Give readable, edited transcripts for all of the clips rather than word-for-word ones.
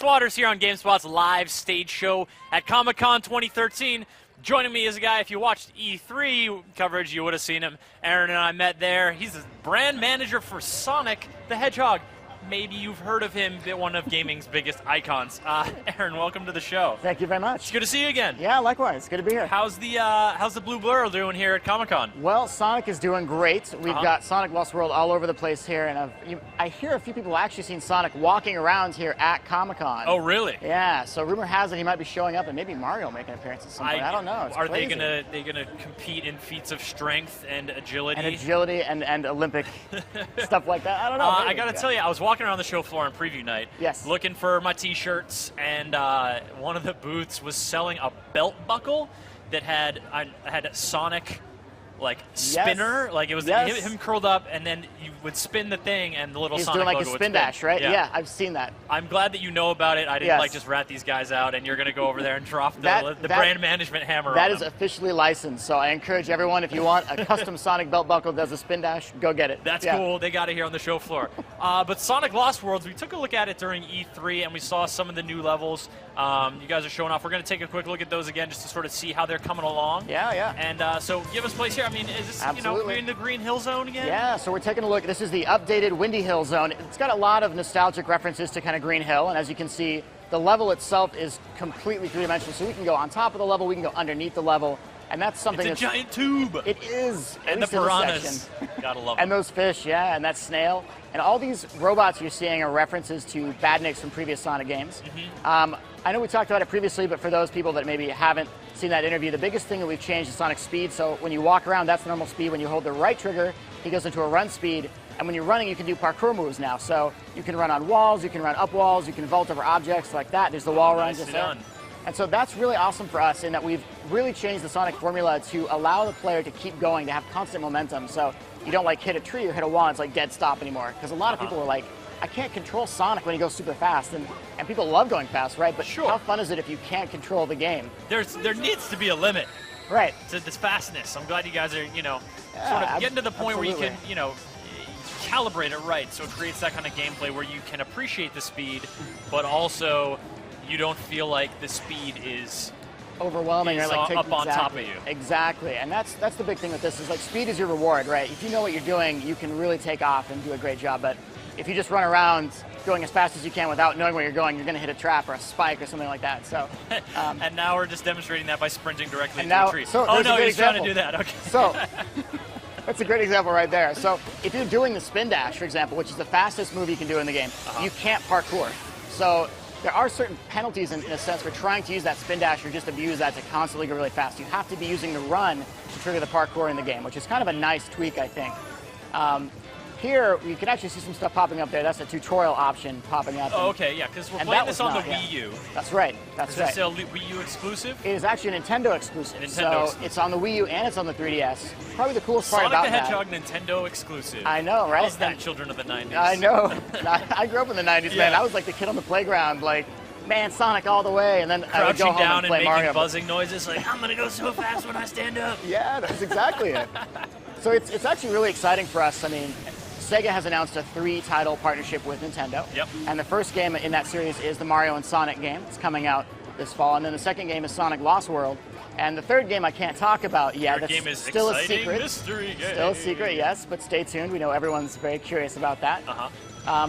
Swatters here on GameSpot's live stage show at Comic-Con 2013. Joining me is a guy, if you watched E3 coverage, you would have seen him. Aaron and I met there. He's the brand manager for Sonic the Hedgehog. Maybe you've heard of him, one of gaming's biggest icons. Aaron, welcome to the show. Thank you very much. It's good to see you again. Yeah, likewise. Good to be here. How's the Blue Blur doing here at Comic-Con? Well, Sonic is doing great. We've got Sonic Lost World all over the place here, and I hear a few people have actually seen Sonic walking around here at Comic-Con. Oh, really? Yeah. So rumor has it he might be showing up, and maybe Mario making an appearance at some point. I don't know. It's crazy. They gonna compete in feats of strength and agility? And Olympic stuff like that. I don't know. I gotta tell you, I was walking around the show floor on preview night, looking for my T-shirts, and one of the booths was selling a belt buckle that had Sonic spinner, like it was him curled up, and then you would spin the thing, and the little He's Sonic doing like logo a spin dash, right? Yeah, I've seen that. I'm glad that you know about it. I didn't just rat these guys out, and you're going to go over there and drop the brand management hammer. That on is them. Officially licensed, so I encourage everyone, if you want a custom Sonic belt buckle that does a spin dash, go get it. That's cool. They got it here on the show floor. But Sonic Lost Worlds, we took a look at it during E3, and we saw some of the new levels. You guys are showing off. We're going to take a quick look at those again, just to sort of see how they're coming along. Yeah. And so give us a place here. I mean, is this we're in the Green Hill Zone again? Yeah, so we're taking a look. This is the updated Windy Hill Zone. It's got a lot of nostalgic references to kind of Green Hill, and as you can see, the level itself is completely three-dimensional, so we can go on top of the level, we can go underneath the level, and that's something it's a giant tube. It is. And the piranhas. Gotta love them. And those fish, yeah, and that snail. And all these robots you're seeing are references to badniks from previous Sonic games. I know we talked about it previously, but for those people that maybe haven't seen that interview, the biggest thing that we've changed is Sonic's speed. So when you walk around, that's normal speed. When you hold the right trigger, he goes into a run speed. And when you're running, you can do parkour moves now. So you can run on walls, you can run up walls, you can vault over objects like that. There's the wall run just there. And so that's really awesome for us in that we've really changed the Sonic formula to allow the player to keep going, to have constant momentum. So you don't hit a tree or hit a wall, and it's like dead stop anymore. Because a lot of people are like, I can't control Sonic when he goes super fast, and people love going fast, right? But how fun is it if you can't control the game? There needs to be a limit, right, to this fastness. I'm glad you guys are, sort of getting to the point where you can, calibrate it right, so it creates that kind of gameplay where you can appreciate the speed, but also you don't feel like the speed is overwhelming or up on top of you. Exactly, and that's the big thing with this is speed is your reward, right? If you know what you're doing, you can really take off and do a great job. But if you just run around going as fast as you can without knowing where you're going, you're going to hit a trap or a spike or something like that. So, and now we're just demonstrating that by sprinting directly into a tree. So oh no, he's trying to do that. Okay. So that's a great example right there. So if you're doing the spin dash, for example, which is the fastest move you can do in the game, you can't parkour. So there are certain penalties in a sense for trying to use that spin dash or just abuse that to constantly go really fast. You have to be using the run to trigger the parkour in the game, which is kind of a nice tweak, I think. Here, you can actually see some stuff popping up there. That's a tutorial option popping up. Oh, okay, yeah, because we're playing this on the Wii U. That's right, that's right. Is this a Wii U exclusive? It is actually a Nintendo exclusive. It's on the Wii U and it's on the 3DS. Probably the coolest part about that. Sonic the Hedgehog Nintendo exclusive. I know, right? How's that, children of the 90s? I know. I grew up in the 90s, man. I was like the kid on the playground, man, Sonic all the way, and then I would go home down and play making Mario. Buzzing noises, I'm going to go so fast when I stand up. Yeah, that's exactly it. So it's actually really exciting for us. I mean, Sega has announced a 3-title partnership with Nintendo. Yep. And the first game in that series is the Mario and Sonic game. It's coming out this fall. And then the second game is Sonic Lost World. And the third game I can't talk about yet. That's game is still a secret. Mystery game. Still a secret, yes, but stay tuned. We know everyone's very curious about that.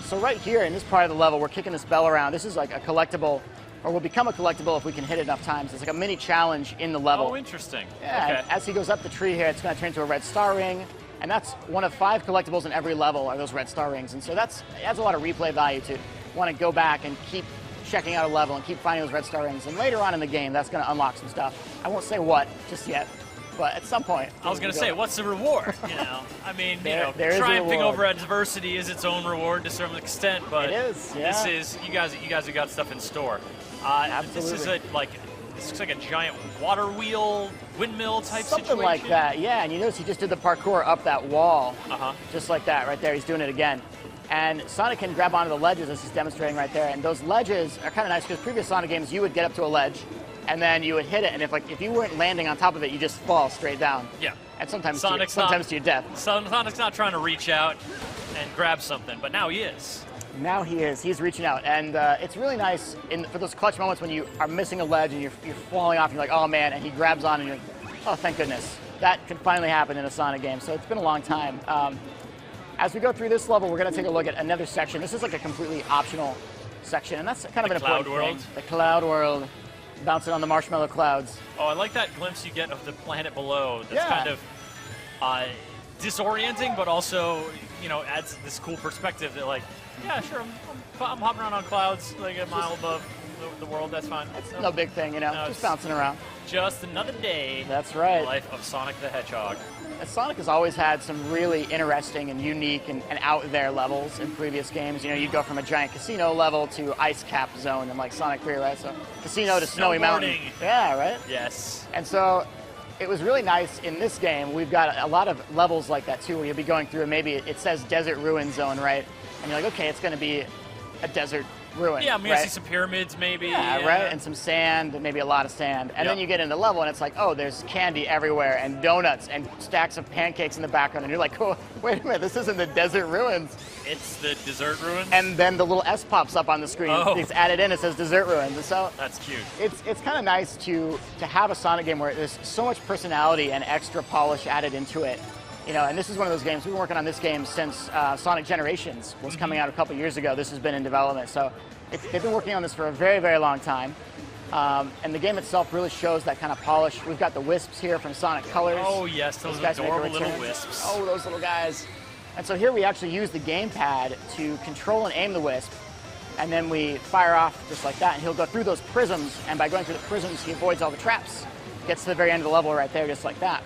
So right here in this part of the level, we're kicking this bell around. This is like a collectible, or will become a collectible if we can hit it enough times. It's like a mini challenge in the level. Oh, interesting. Yeah, as he goes up the tree here, it's going to turn into a red star ring. And that's one of 5 collectibles in every level are those red star rings. And so it adds a lot of replay value to want to go back and keep checking out a level and keep finding those red star rings. And later on in the game, that's going to unlock some stuff. I won't say what just yet, but at some point. I was going to say, what's the reward? I mean, triumphing over adversity is its own reward to some extent, but it is, yeah. This is, you guys have got stuff in store. Absolutely. This is this looks like a giant water wheel, windmill type situation. Something like that, yeah. And you notice he just did the parkour up that wall, just like that right there. He's doing it again. And Sonic can grab onto the ledges as he's demonstrating right there. And those ledges are kind of nice because previous Sonic games, you would get up to a ledge and then you would hit it. And if you weren't landing on top of it, you just fall straight down. Yeah. And sometimes to your death. Sonic's not trying to reach out and grab something, but now he is. Now he is. He's reaching out, and it's really nice for those clutch moments when you are missing a ledge and you're falling off. And you're like, oh man, and he grabs on, and you're like, oh, thank goodness, that can finally happen in a Sonic game. So it's been a long time. As we go through this level, we're going to take a look at another section. This is like a completely optional section, and that's kind of an important thing. The cloud world, bouncing on the marshmallow clouds. Oh, I like that glimpse you get of the planet below. That's kind of disorienting, but also, you know, adds this cool perspective that, like, yeah, sure, I'm hopping around on clouds like a mile above the world. That's fine. It's no big thing, you know, just bouncing around. Just another day. That's right. In the life of Sonic the Hedgehog. And Sonic has always had some really interesting and unique and out there levels in previous games. You know, you'd go from a giant casino level to ice cap zone in like Sonic 3, right? So casino to snowy mountain. Yeah, right? Yes. And so it was really nice in this game. We've got a lot of levels like that too, where you'll be going through and maybe it says desert ruin zone, right? And you're like, okay, it's going to be a desert ruin. Yeah, I'm going to see some pyramids maybe. Yeah, right? And some sand, maybe a lot of sand. And then you get into the level and it's like, oh, there's candy everywhere and donuts and stacks of pancakes in the background. And you're like, oh, wait a minute, this isn't the desert ruins. It's the dessert ruins? And then the little S pops up on the screen. It's added in, it says dessert ruins. And so that's cute. It's kind of nice to have a Sonic game where there's so much personality and extra polish added into it. You know, and this is one of those games, we've been working on this game since Sonic Generations was coming out a couple years ago. This has been in development. So they've been working on this for a very, very long time. And the game itself really shows that kind of polish. We've got the wisps here from Sonic Colors. Oh, yes, those adorable little wisps. Oh, those little guys. And so here we actually use the gamepad to control and aim the wisp. And then we fire off just like that. And he'll go through those prisms. And by going through the prisms, he avoids all the traps. Gets to the very end of the level right there, just like that.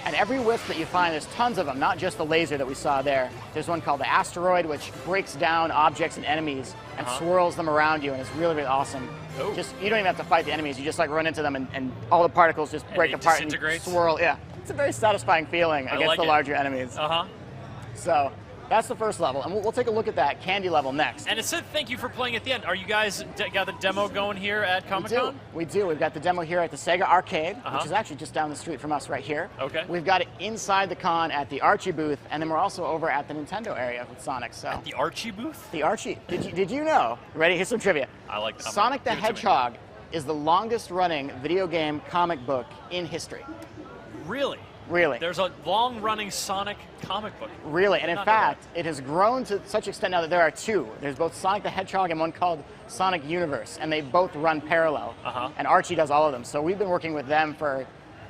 And every wisp that you find, there's tons of them, not just the laser that we saw there. There's one called the asteroid, which breaks down objects and enemies and swirls them around you, and it's really, really awesome. Just you don't even have to fight the enemies. You just like run into them, and all the particles just break apart and swirl. Yeah, it's a very satisfying feeling against the larger enemies. So that's the first level, and we'll take a look at that candy level next. And it said thank you for playing at the end. Are you guys got the demo going here at Comic-Con? We do. We've got the demo here at the Sega Arcade, which is actually just down the street from us right here. Okay. We've got it inside the con at the Archie booth, and then we're also over at the Nintendo area with Sonic. So at the Archie booth? The Archie. Did you know? Ready? Here's some trivia. I like that. Sonic the Hedgehog is the longest running video game comic book in history. Really? Really. There's a long-running Sonic comic book. Really, and in fact, it has grown to such extent now that there are two. There's both Sonic the Hedgehog and one called Sonic Universe, and they both run parallel. And Archie does all of them. So we've been working with them for,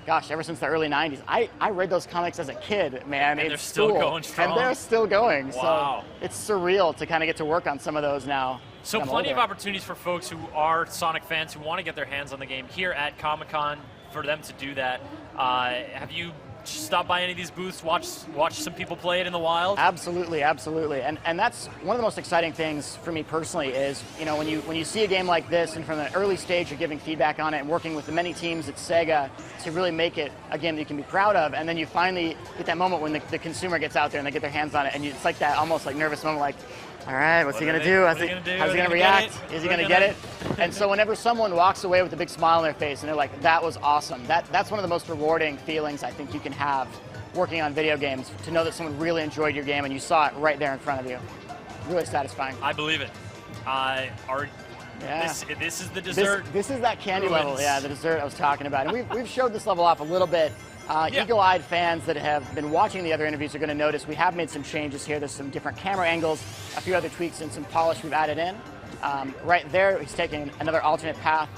gosh, ever since the early 90s. I read those comics as a kid, man. And they're still going strong. And they're still going. Wow. So it's surreal to kind of get to work on some of those now. So plenty of opportunities for folks who are Sonic fans who want to get their hands on the game here at Comic-Con for them to do that. Have you stop by any of these booths, watch some people play it in the wild? Absolutely, absolutely. And that's one of the most exciting things for me personally is, you know, when you see a game like this and from an early stage you're giving feedback on it and working with the many teams at Sega to really make it a game that you can be proud of, and then you finally get that moment when the consumer gets out there and they get their hands on it, and it's like that almost like nervous moment, like, all right, what's he going to do? How's he going to react? Is he going to get it? And so whenever someone walks away with a big smile on their face and they're like, that was awesome, that's one of the most rewarding feelings I think you can have working on video games, to know that someone really enjoyed your game and you saw it right there in front of you. Really satisfying. I believe it. This is the dessert. This is that candy level, the dessert I was talking about. And we've showed this level off a little bit. Eagle-eyed fans that have been watching the other interviews are going to notice we have made some changes here. There's some different camera angles, a few other tweaks, and some polish we've added in. Right there, he's taking another alternate path.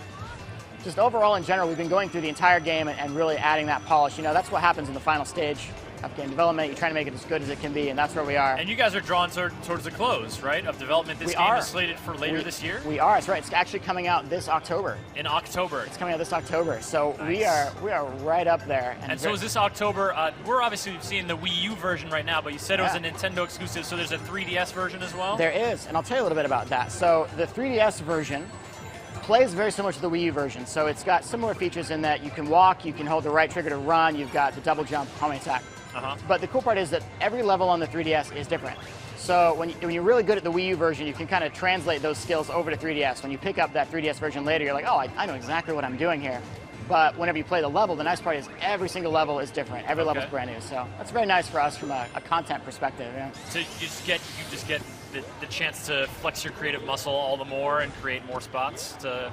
Just overall, in general, we've been going through the entire game and really adding that polish. You know, that's what happens in the final stage of game development. You're trying to make it as good as it can be, and that's where we are. And you guys are drawn towards the close, right, of development. This game is slated for later this year? We are. That's right. It's actually coming out this October. In October. It's coming out this October. So nice. we are right up there. And so is this October? We're obviously seeing the Wii U version right now, but you said it was a Nintendo exclusive, so there's a 3DS version as well? There is, and I'll tell you a little bit about that. So the 3DS version plays very similar to the Wii U version. So it's got similar features in that you can walk, you can hold the right trigger to run, you've got the double jump, homing attack. But the cool part is that every level on the 3DS is different. So when you're really good at the Wii U version, you can kind of translate those skills over to 3DS. When you pick up that 3DS version later, you're like, oh, I know exactly what I'm doing here. But whenever you play the level, the nice part is every single level is different. Every level is brand new. So that's very nice for us from a content perspective. Yeah. So you just get the chance to flex your creative muscle all the more and create more spots to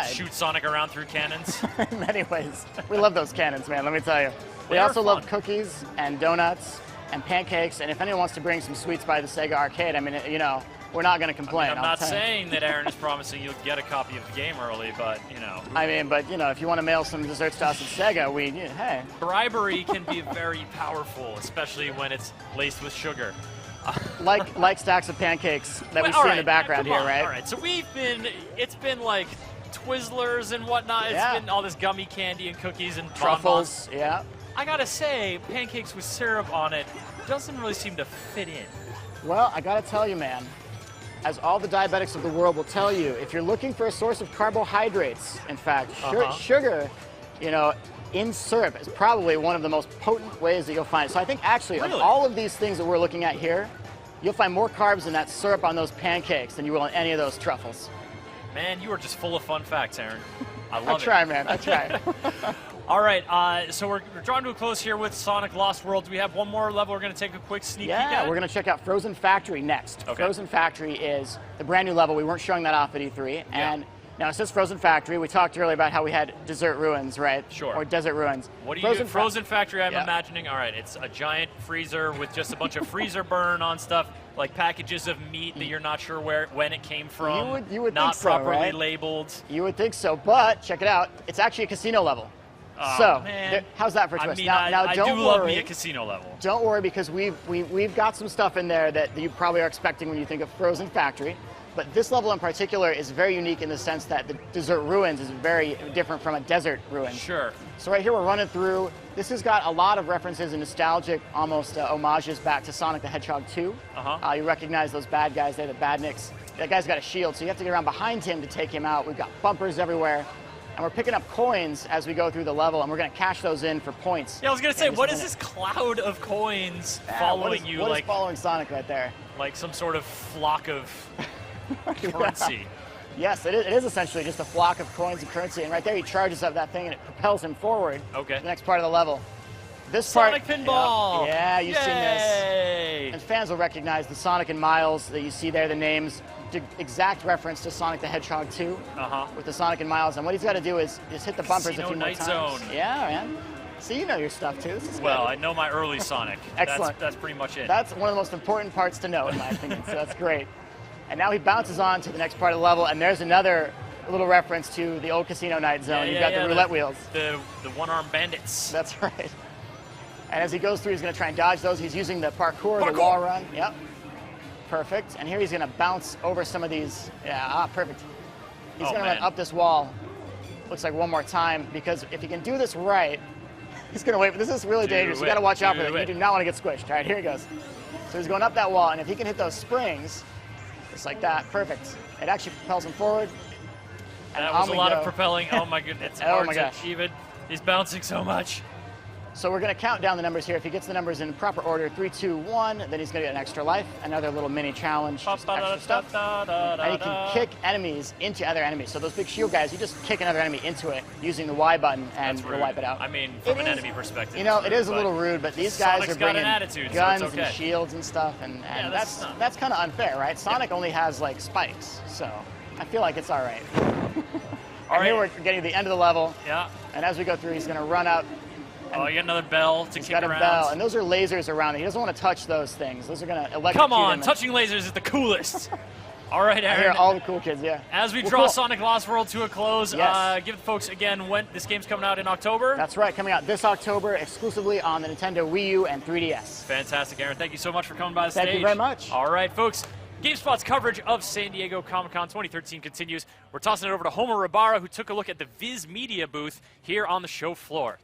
shoot Sonic around through cannons. In many ways. We love those cannons, man, let me tell you. We They are also fun. love cookies and donuts and pancakes, and if anyone wants to bring some sweets by the Sega Arcade, I mean, you know, we're not going to complain. I'm not saying that Aaron is promising you'll get a copy of the game early, but, you know. I mean, but, you know, if you want to mail some desserts to us at Sega, hey. Bribery can be very powerful, especially when it's laced with sugar. Like stacks of pancakes that we see in the background here, right? All right, so it's been like Twizzlers and whatnot. It's been all this gummy candy and cookies and truffles. bonbons. Yeah. I gotta say, pancakes with syrup on it doesn't really seem to fit in. Well, I gotta tell you, man, as all the diabetics of the world will tell you, if you're looking for a source of carbohydrates, in fact, sugar, you know, in syrup is probably one of the most potent ways that you'll find. So I think actually of all of these things that we're looking at here, you'll find more carbs in that syrup on those pancakes than you will in any of those truffles. Man, you are just full of fun facts, Aaron. I love it. I try, man. I try. All right, so we're drawing to a close here with Sonic Lost World. We have one more level we're going to take a quick sneak peek at. Yeah, we're going to check out Frozen Factory next. Okay. Frozen Factory is the brand new level. We weren't showing that off at E3. And now it says Frozen Factory. We talked earlier about how we had Desert Ruins, right? Sure. Or Desert Ruins. What do you Frozen Factory, I'm imagining. All right, it's a giant freezer with just a bunch of freezer burn on stuff, like packages of meat that you're not sure when it came from. You would not think so, properly right? labeled. You would think so, but check it out. It's actually a casino level. Oh, so, man. how's that for a twist? I mean, now I don't do worry. love me a casino level. Don't worry, because we've got some stuff in there that you probably are expecting when you think of Frozen Factory. But this level in particular is very unique in the sense that the Desert Ruins is very different from a Desert Ruin. Sure. So right here we're running through. This has got a lot of references and nostalgic, almost homages back to Sonic the Hedgehog 2. You recognize those bad guys there, the Badniks. That guy's got a shield, so you have to get around behind him to take him out. We've got bumpers everywhere. And we're picking up coins as we go through the level, and we're going to cash those in for points. Yeah, I was going to say, what is this cloud of coins following you? What is following Sonic right there? Like some sort of flock of currency. Yes, it is essentially just a flock of coins and currency. And right there, he charges up that thing, and it propels him forward to the next part of the level. This Sonic part, Pinball! Yeah, you've seen this. Yay! And fans will recognize the Sonic and Miles that you see there, the names, exact reference to Sonic the Hedgehog 2 with the Sonic and Miles. And what he's got to do is just hit the bumpers a few more times. Zone. Yeah, man. See, you know your stuff too. This is well, good. I know my early Sonic. Excellent. That's pretty much it. That's one of the most important parts to know, in my opinion. So that's great. And now he bounces on to the next part of the level, and there's another little reference to the old Casino Night Zone. You've got the roulette wheels. The one-armed bandits. That's right. And as he goes through, he's going to try and dodge those. He's using the parkour, the wall run. Yep. Perfect. And here he's going to bounce over some of these. Yeah, perfect. He's going to run up this wall. Looks like one more time, because if he can do this right, he's going to wait. This is really dangerous. You got to watch out for it. You do not want to get squished. All right, here he goes. So he's going up that wall, and if he can hit those springs, just like that, perfect. It actually propels him forward. And that was a lot of propelling. Oh my goodness. It's hard to achieve it. He's bouncing so much. So we're going to count down the numbers here. If he gets the numbers in proper order, 3, 2, 1, then he's going to get an extra life, another little mini challenge, just extra stuff. And he can kick enemies into other enemies. So those big shield guys, you just kick another enemy into it using the Y button, and you'll wipe it out. I mean, from an enemy perspective. You know, it is a little rude, but these guys are bringing guns so and shields and stuff, and that's kind of unfair, right? Sonic only has, like, spikes, so I feel like it's all right. Here we're getting to the end of the level. Yeah. And as we go through, he's going to run up. Oh, you got another bell to kick around. He's got a bell, and those are lasers around it. He doesn't want to touch those things. Those are going to electrocute him. Come on, touching lasers is the coolest. All right, Aaron. I hear all the cool kids, yeah. As we draw Sonic Lost World to a close, give the folks, again, when this game's coming out in October. That's right, coming out this October exclusively on the Nintendo Wii U and 3DS. Fantastic, Aaron. Thank you so much for coming by the stage. Thank you very much. All right, folks. GameSpot's coverage of San Diego Comic-Con 2013 continues. We're tossing it over to Homer Rabara, who took a look at the Viz Media booth here on the show floor.